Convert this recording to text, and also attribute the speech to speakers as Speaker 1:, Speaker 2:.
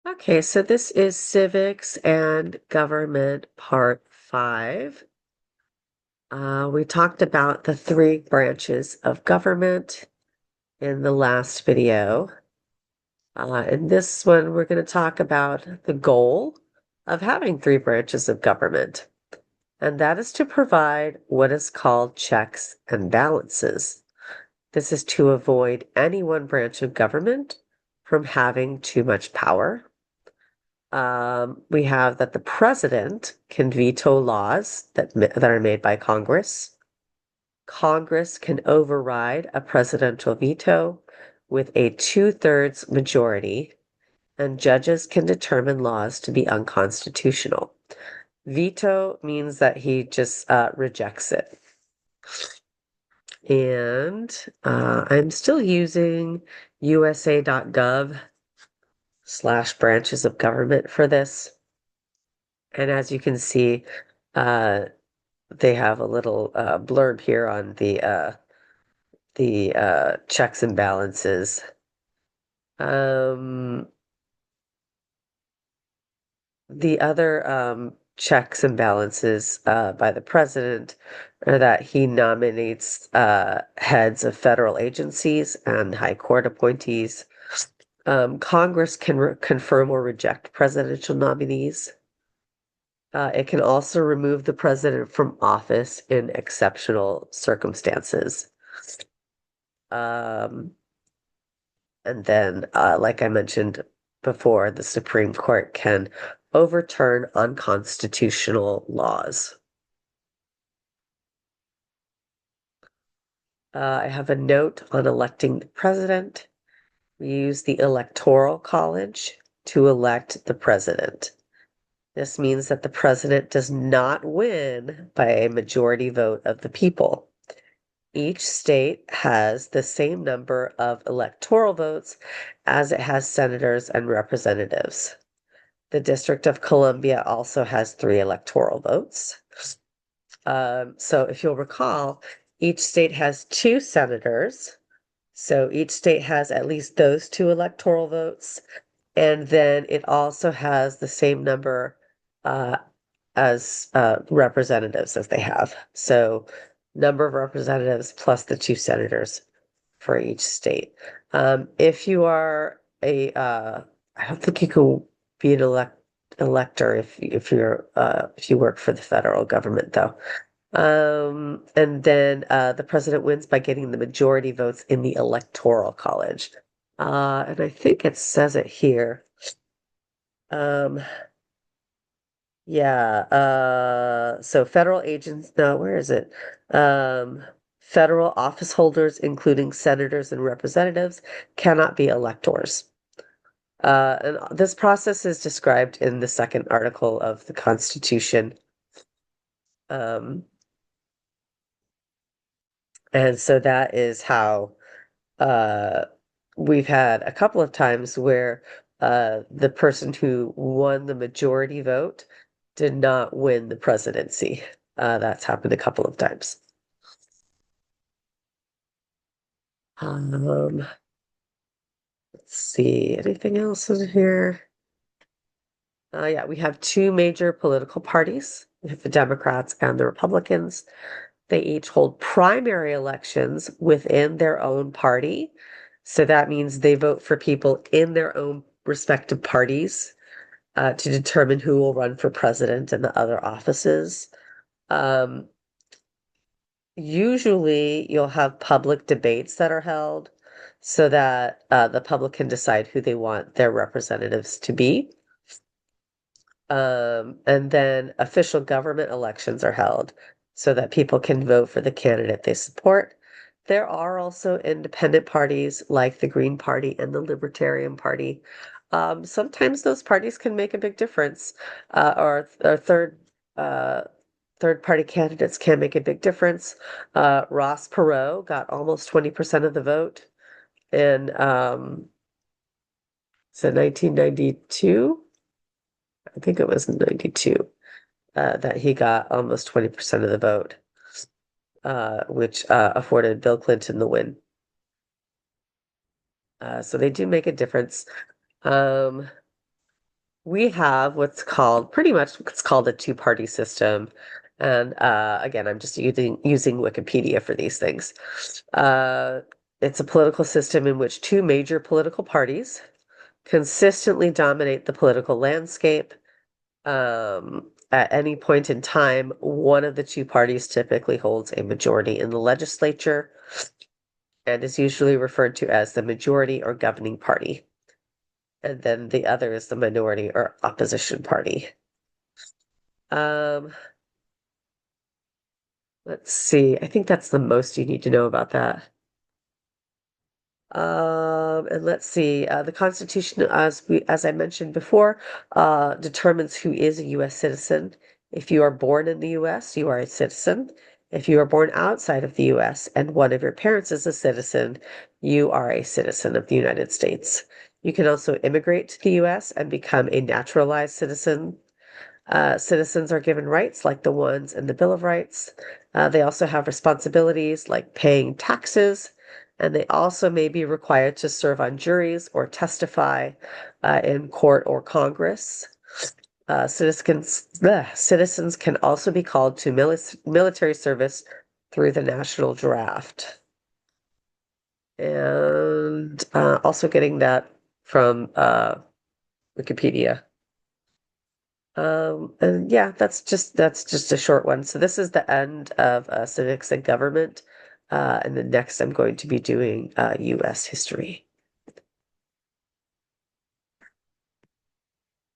Speaker 1: Okay, so this is Civics and Government Part 5. We talked about the three branches of government in the last video. In this one, we're going to talk about the goal of having three branches of government, and that is to provide what is called checks and balances. This is to avoid any one branch of government from having too much power. We have that the president can veto laws that are made by Congress. Congress can override a presidential veto with a two-thirds majority, and judges can determine laws to be unconstitutional. Veto means that he just rejects it. And I'm still using usa.gov/branches of government for this. And as you can see, uh, they have a little blurb here on the checks and balances. Um, the other checks and balances by the president are that he nominates heads of federal agencies and high court appointees. Congress can confirm or reject presidential nominees. It can also remove the president from office in exceptional circumstances. Um, and then, like I mentioned before, the Supreme Court can overturn unconstitutional laws. I have a note on electing the president. We use the Electoral College to elect the president. This means that the president does not win by a majority vote of the people. Each state has the same number of electoral votes as it has senators and representatives. The District of Columbia also has 3 electoral votes. So if you'll recall, each state has 2 senators. So each state has at least those 2 electoral votes. And then it also has the same number uh, as representatives as they have. So number of representatives plus the 2 senators for each state. If you are I don't think you can be an elector if you work for the federal government though. And then the president wins by getting the majority votes in the Electoral College. And I think it says it here. Um, yeah, so federal agents, no, where is it? Federal office holders, including senators and representatives, cannot be electors. And this process is described in the second article of the Constitution. Um, and so that is how uh, we've had a couple of times where the person who won the majority vote did not win the presidency. That's happened a couple of times. Um, let's see, anything else in here? Yeah, we have 2 major political parties. We have the Democrats and the Republicans. They each hold primary elections within their own party. So that means they vote for people in their own respective parties to determine who will run for president and the other offices. Um, Usually you'll have public debates that are held so that the public can decide who they want their representatives to be. And then official government elections are held so that people can vote for the candidate they support. There are also independent parties like the Green Party and the Libertarian Party. Sometimes those parties can make a big difference, or third party candidates can make a big difference. Ross Perot got almost 20% of the vote in so 1992. I think it was 92 that he got almost 20% of the vote, which afforded Bill Clinton the win. So they do make a difference. Um, we have what's called pretty much what's called a two-party system. And again, I'm just using Wikipedia for these things. Uh, it's a political system in which two major political parties consistently dominate the political landscape. At any point in time, one of the two parties typically holds a majority in the legislature and is usually referred to as the majority or governing party. And then the other is the minority or opposition party. Um, let's see. I think that's the most you need to know about that. And let's see. The Constitution, as I mentioned before, determines who is a U.S. citizen. If you are born in the U.S., you are a citizen. If you are born outside of the U.S. and one of your parents is a citizen, you are a citizen of the United States. You can also immigrate to the U.S. and become a naturalized citizen. Citizens are given rights like the ones in the Bill of Rights. They also have responsibilities like paying taxes, and they also may be required to serve on juries or testify in court or Congress. Citizens can also be called to military service through the national draft. And also getting that from Wikipedia. And yeah, that's just a short one. So this is the end of civics and government. And then next I'm going to be doing US history.